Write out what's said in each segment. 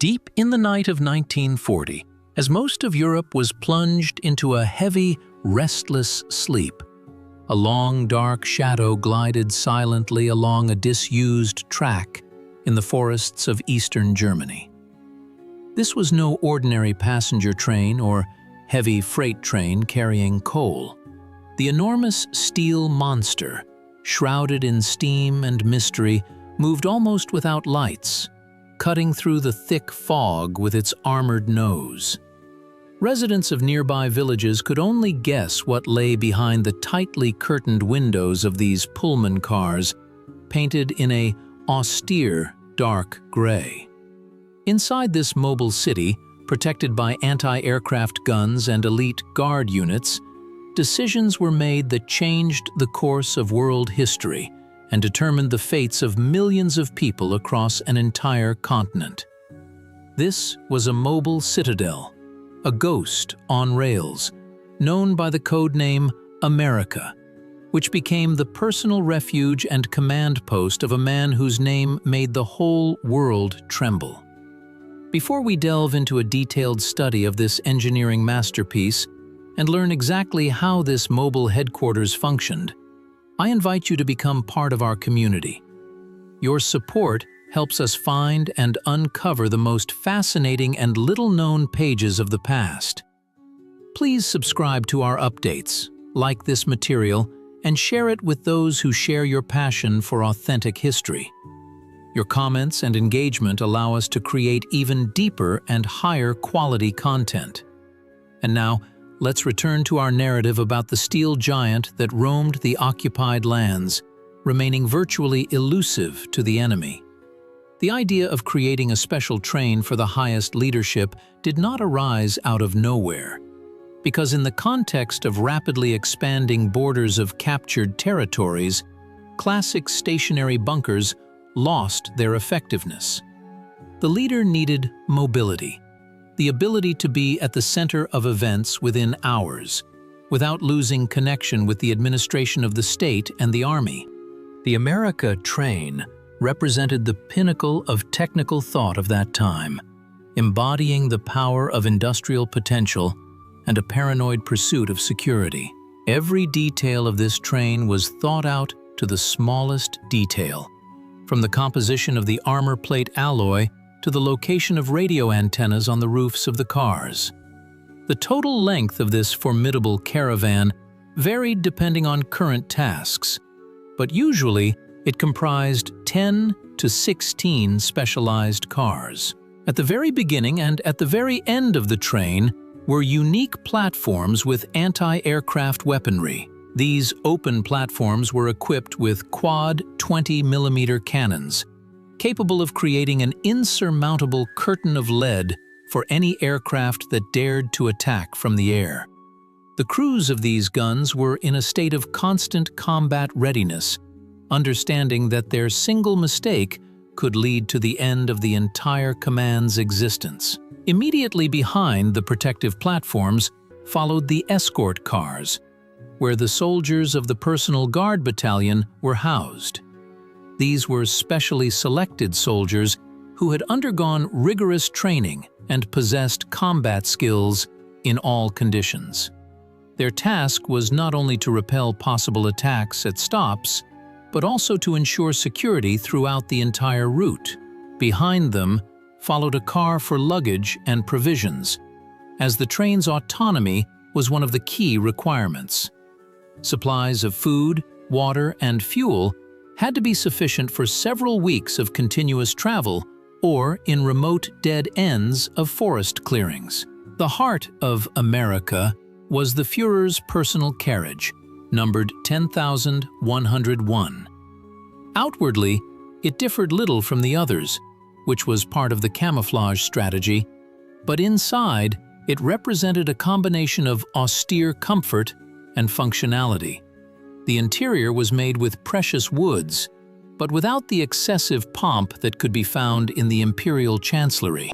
Deep in the night of 1940, as most of Europe was plunged into a heavy, restless sleep, a long, dark shadow glided silently along a disused track in the forests of eastern Germany. This was no ordinary passenger train or heavy freight train carrying coal. The enormous steel monster, shrouded in steam and mystery, moved almost without lights, cutting through the thick fog with its armored nose. Residents of nearby villages could only guess what lay behind the tightly curtained windows of these Pullman cars, painted in an austere, dark gray. Inside this mobile city, protected by anti-aircraft guns and elite guard units, decisions were made that changed the course of world history and determined the fates of millions of people across an entire continent. This was a mobile citadel, a ghost on rails, known by the code name America, which became the personal refuge and command post of a man whose name made the whole world tremble. Before we delve into a detailed study of this engineering masterpiece and learn exactly how this mobile headquarters functioned, I invite you to become part of our community. Your support helps us find and uncover the most fascinating and little-known pages of the past. Please subscribe to our updates, like this material, and share it with those who share your passion for authentic history. Your comments and engagement allow us to create even deeper and higher quality content. And now, let's return to our narrative about the steel giant that roamed the occupied lands, remaining virtually elusive to the enemy. The idea of creating a special train for the highest leadership did not arise out of nowhere, because in the context of rapidly expanding borders of captured territories, classic stationary bunkers lost their effectiveness. The leader needed mobility, the ability to be at the center of events within hours, without losing connection with the administration of the state and the army. The America train represented the pinnacle of technical thought of that time, embodying the power of industrial potential and a paranoid pursuit of security. Every detail of this train was thought out to the smallest detail, from the composition of the armor plate alloy to the location of radio antennas on the roofs of the cars. The total length of this formidable caravan varied depending on current tasks, but usually it comprised 10 to 16 specialized cars. At the very beginning and at the very end of the train were unique platforms with anti-aircraft weaponry. These open platforms were equipped with quad 20mm cannons, capable of creating an insurmountable curtain of lead for any aircraft that dared to attack from the air. The crews of these guns were in a state of constant combat readiness, understanding that their single mistake could lead to the end of the entire command's existence. Immediately behind the protective platforms followed the escort cars, where the soldiers of the Personal Guard Battalion were housed. These were specially selected soldiers who had undergone rigorous training and possessed combat skills in all conditions. Their task was not only to repel possible attacks at stops, but also to ensure security throughout the entire route. Behind them followed a car for luggage and provisions, as the train's autonomy was one of the key requirements. Supplies of food, water, and fuel had to be sufficient for several weeks of continuous travel or in remote dead ends of forest clearings. The heart of America was the Führer's personal carriage, numbered 10,101. Outwardly, it differed little from the others, which was part of the camouflage strategy, but inside, it represented a combination of austere comfort and functionality. The interior was made with precious woods, but without the excessive pomp that could be found in the imperial chancellery.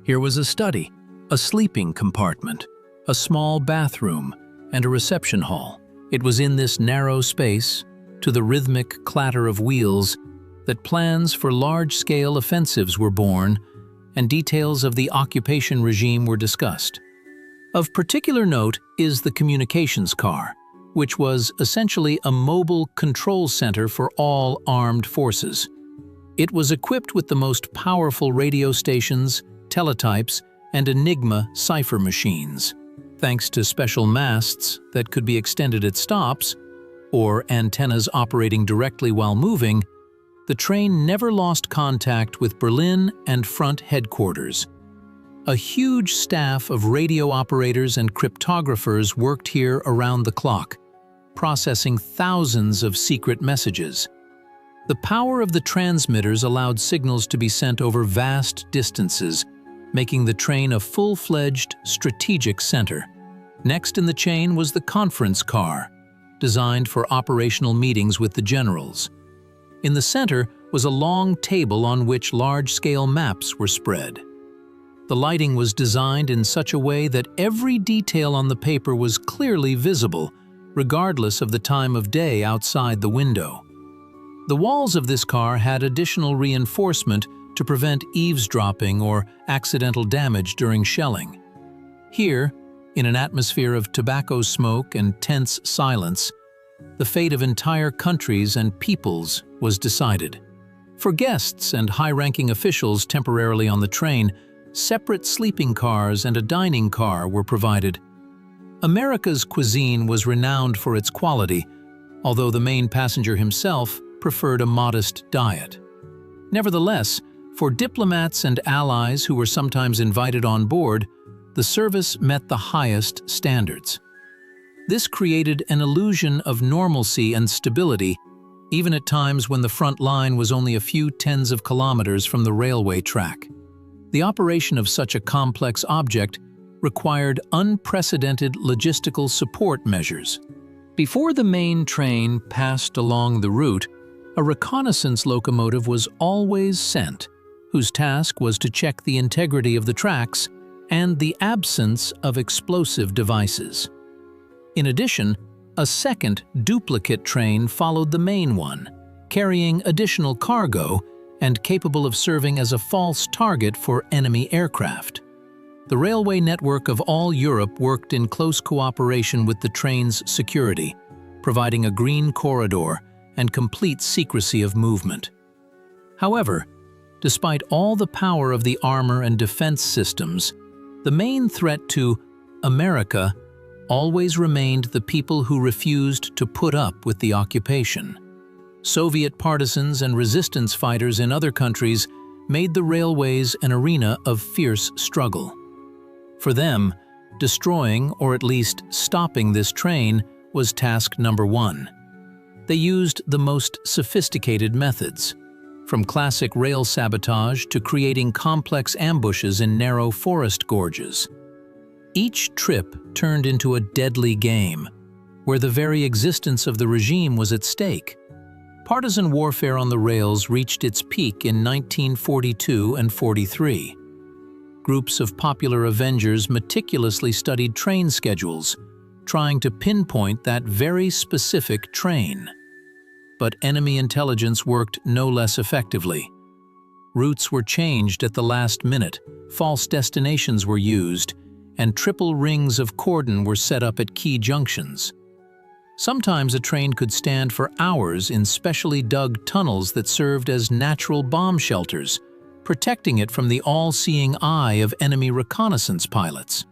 Here was a study, a sleeping compartment, a small bathroom, and a reception hall. It was in this narrow space, to the rhythmic clatter of wheels, that plans for large-scale offensives were born and details of the occupation regime were discussed. Of particular note is the communications car, which was essentially a mobile control center for all armed forces. It was equipped with the most powerful radio stations, teletypes, and Enigma cipher machines. Thanks to special masts that could be extended at stops, or antennas operating directly while moving, the train never lost contact with Berlin and front headquarters. A huge staff of radio operators and cryptographers worked here around the clock, processing thousands of secret messages. The power of the transmitters allowed signals to be sent over vast distances, making the train a full-fledged strategic center. Next in the chain was the conference car, designed for operational meetings with the generals. In the center was a long table on which large-scale maps were spread. The lighting was designed in such a way that every detail on the paper was clearly visible, regardless of the time of day outside the window. The walls of this car had additional reinforcement to prevent eavesdropping or accidental damage during shelling. Here, in an atmosphere of tobacco smoke and tense silence, the fate of entire countries and peoples was decided. For guests and high-ranking officials temporarily on the train, separate sleeping cars and a dining car were provided. America's cuisine was renowned for its quality, although the main passenger himself preferred a modest diet. Nevertheless, for diplomats and allies who were sometimes invited on board, the service met the highest standards. This created an illusion of normalcy and stability, even at times when the front line was only a few tens of kilometers from the railway track. The operation of such a complex object required unprecedented logistical support measures. Before the main train passed along the route, a reconnaissance locomotive was always sent, whose task was to check the integrity of the tracks and the absence of explosive devices. In addition, a second duplicate train followed the main one, carrying additional cargo and capable of serving as a false target for enemy aircraft. The railway network of all Europe worked in close cooperation with the train's security, providing a green corridor and complete secrecy of movement. However, despite all the power of the armor and defense systems, the main threat to America always remained the people who refused to put up with the occupation. Soviet partisans and resistance fighters in other countries made the railways an arena of fierce struggle. For them, destroying or at least stopping this train was task number one. They used the most sophisticated methods, from classic rail sabotage to creating complex ambushes in narrow forest gorges. Each trip turned into a deadly game, where the very existence of the regime was at stake. Partisan warfare on the rails reached its peak in 1942 and 43. Groups of popular Avengers meticulously studied train schedules, trying to pinpoint that very specific train. But enemy intelligence worked no less effectively. Routes were changed at the last minute, false destinations were used, and triple rings of cordon were set up at key junctions. Sometimes a train could stand for hours in specially dug tunnels that served as natural bomb shelters, protecting it from the all-seeing eye of enemy reconnaissance pilots.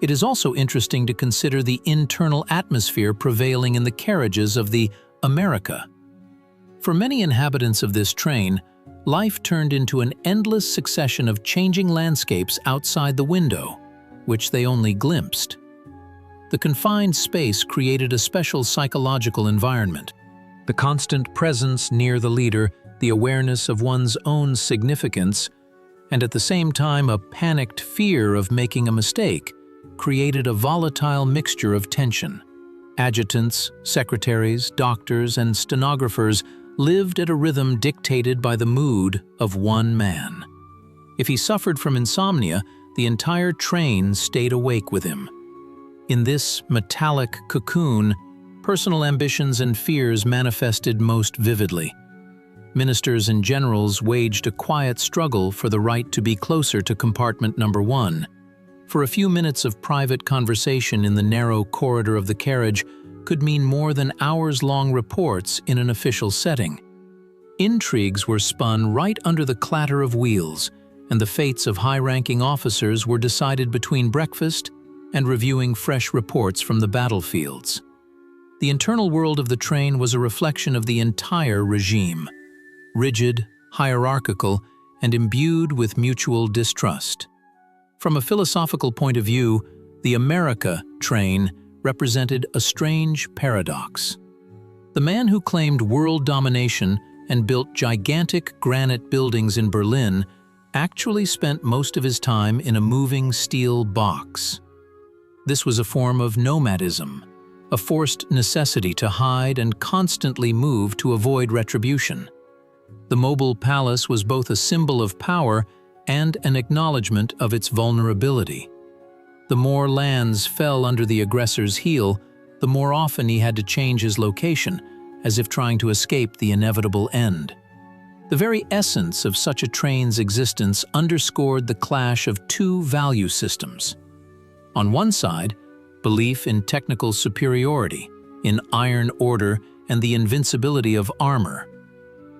It is also interesting to consider the internal atmosphere prevailing in the carriages of the America. For many inhabitants of this train, life turned into an endless succession of changing landscapes outside the window, which they only glimpsed. The confined space created a special psychological environment. The constant presence near the leader, the awareness of one's own significance, and at the same time a panicked fear of making a mistake, created a volatile mixture of tension. Adjutants, secretaries, doctors, and stenographers lived at a rhythm dictated by the mood of one man. If he suffered from insomnia, the entire train stayed awake with him. In this metallic cocoon, personal ambitions and fears manifested most vividly. Ministers and generals waged a quiet struggle for the right to be closer to compartment number 1. For a few minutes of private conversation in the narrow corridor of the carriage could mean more than hours-long reports in an official setting. Intrigues were spun right under the clatter of wheels, and the fates of high-ranking officers were decided between breakfast and reviewing fresh reports from the battlefields. The internal world of the train was a reflection of the entire regime, rigid, hierarchical, and imbued with mutual distrust. From a philosophical point of view, the America train represented a strange paradox. The man who claimed world domination and built gigantic granite buildings in Berlin actually spent most of his time in a moving steel box. This was a form of nomadism, a forced necessity to hide and constantly move to avoid retribution. The mobile palace was both a symbol of power and an acknowledgement of its vulnerability. The more lands fell under the aggressor's heel, the more often he had to change his location, as if trying to escape the inevitable end. The very essence of such a train's existence underscored the clash of two value systems. On one side, belief in technical superiority, in iron order and the invincibility of armor.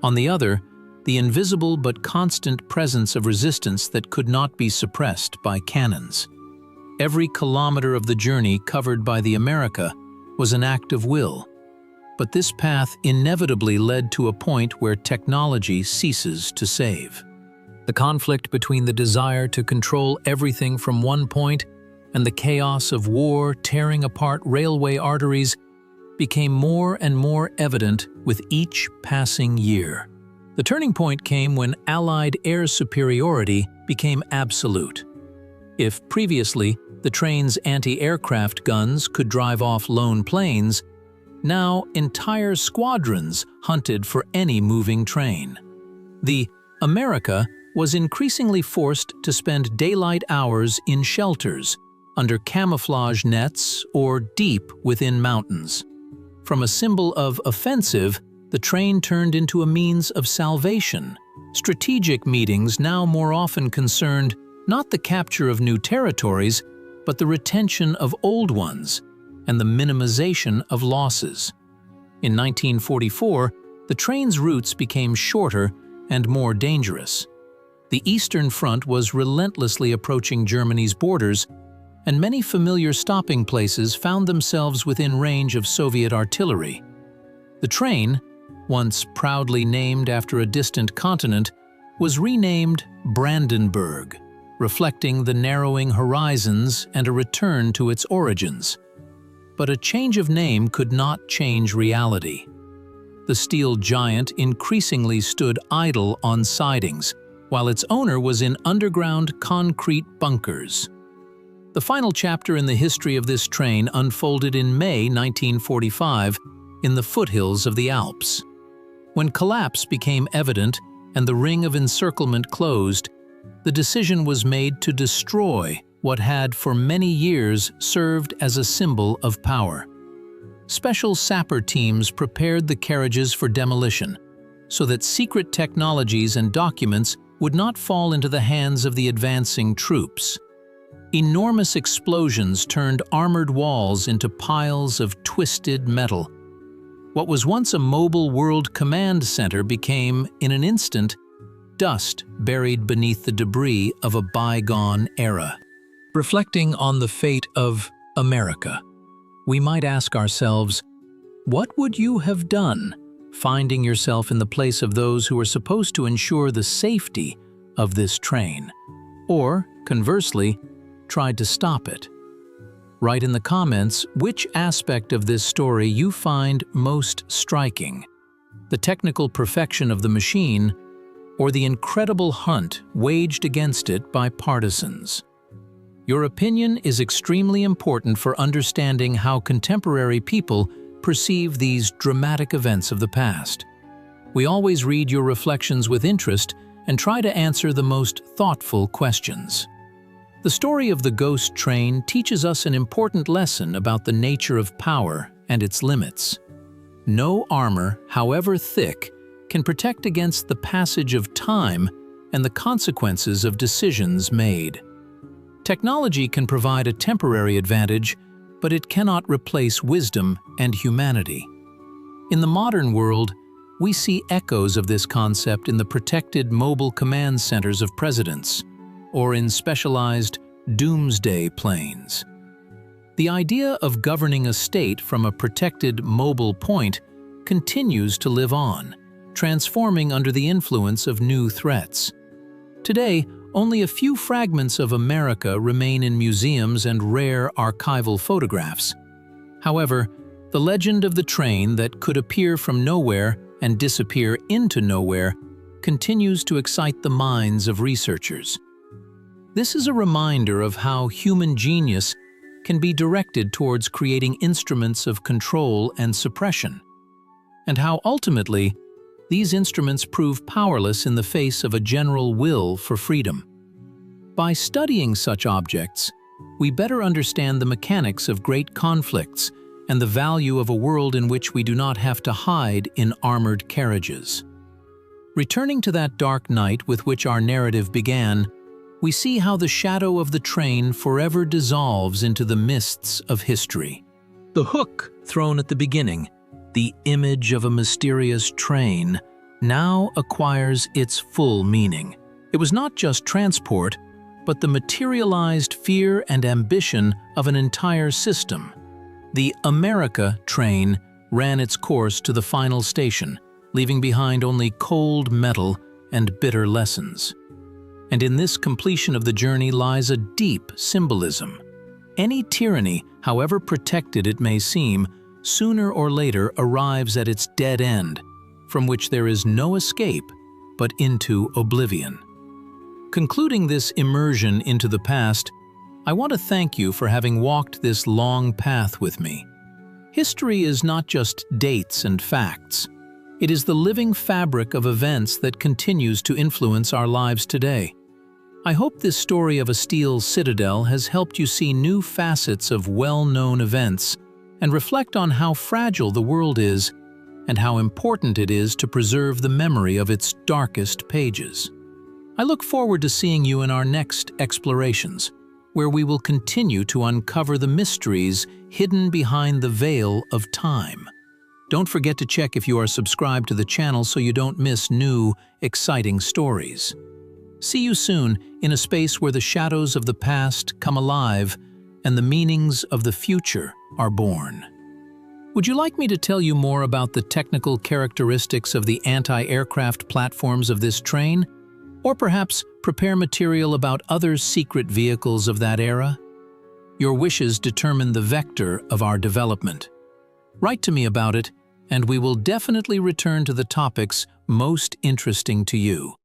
On the other, the invisible but constant presence of resistance that could not be suppressed by cannons. Every kilometer of the journey covered by the America was an act of will, but this path inevitably led to a point where technology ceases to save. The conflict between the desire to control everything from one point and the chaos of war tearing apart railway arteries became more and more evident with each passing year. The turning point came when Allied air superiority became absolute. If previously the train's anti-aircraft guns could drive off lone planes, now entire squadrons hunted for any moving train. The America was increasingly forced to spend daylight hours in shelters, under camouflage nets, or deep within mountains. From a symbol of offensive, the train turned into a means of salvation. Strategic meetings now more often concerned not the capture of new territories, but the retention of old ones and the minimization of losses. In 1944, the train's routes became shorter and more dangerous. The Eastern Front was relentlessly approaching Germany's borders, and many familiar stopping places found themselves within range of Soviet artillery. The train, once proudly named after a distant continent, was renamed Brandenburg, reflecting the narrowing horizons and a return to its origins. But a change of name could not change reality. The steel giant increasingly stood idle on sidings, while its owner was in underground concrete bunkers. The final chapter in the history of this train unfolded in May 1945 in the foothills of the Alps. When collapse became evident and the ring of encirclement closed, the decision was made to destroy what had for many years served as a symbol of power. Special sapper teams prepared the carriages for demolition, so that secret technologies and documents would not fall into the hands of the advancing troops. Enormous explosions turned armored walls into piles of twisted metal. What was once a mobile world command center became, in an instant, dust buried beneath the debris of a bygone era. Reflecting on the fate of America, we might ask ourselves, what would you have done, finding yourself in the place of those who were supposed to ensure the safety of this train? Or, conversely, tried to stop it? Write in the comments which aspect of this story you find most striking: the technical perfection of the machine, or the incredible hunt waged against it by partisans. Your opinion is extremely important for understanding how contemporary people perceive these dramatic events of the past. We always read your reflections with interest and try to answer the most thoughtful questions. The story of the ghost train teaches us an important lesson about the nature of power and its limits. No armor, however thick, can protect against the passage of time and the consequences of decisions made. Technology can provide a temporary advantage, but it cannot replace wisdom and humanity. In the modern world, we see echoes of this concept in the protected mobile command centers of presidents, or in specialized doomsday planes. The idea of governing a state from a protected mobile point continues to live on, transforming under the influence of new threats. Today, only a few fragments of America remain in museums and rare archival photographs. However, the legend of the train that could appear from nowhere and disappear into nowhere continues to excite the minds of researchers. This is a reminder of how human genius can be directed towards creating instruments of control and suppression, and how ultimately these instruments prove powerless in the face of a general will for freedom. By studying such objects, we better understand the mechanics of great conflicts and the value of a world in which we do not have to hide in armored carriages. Returning to that dark night with which our narrative began, we see how the shadow of the train forever dissolves into the mists of history. The hook thrown at the beginning, the image of a mysterious train, now acquires its full meaning. It was not just transport, but the materialized fear and ambition of an entire system. The America train ran its course to the final station, leaving behind only cold metal and bitter lessons. And in this completion of the journey lies a deep symbolism. Any tyranny, however protected it may seem, sooner or later arrives at its dead end, from which there is no escape but into oblivion. Concluding this immersion into the past, I want to thank you for having walked this long path with me. History is not just dates and facts. It is the living fabric of events that continues to influence our lives today. I hope this story of a steel citadel has helped you see new facets of well-known events and reflect on how fragile the world is and how important it is to preserve the memory of its darkest pages. I look forward to seeing you in our next explorations, where we will continue to uncover the mysteries hidden behind the veil of time. Don't forget to check if you are subscribed to the channel so you don't miss new, exciting stories. See you soon in a space where the shadows of the past come alive and the meanings of the future are born. Would you like me to tell you more about the technical characteristics of the anti-aircraft platforms of this train? Or perhaps prepare material about other secret vehicles of that era? Your wishes determine the vector of our development. Write to me about it, and we will definitely return to the topics most interesting to you.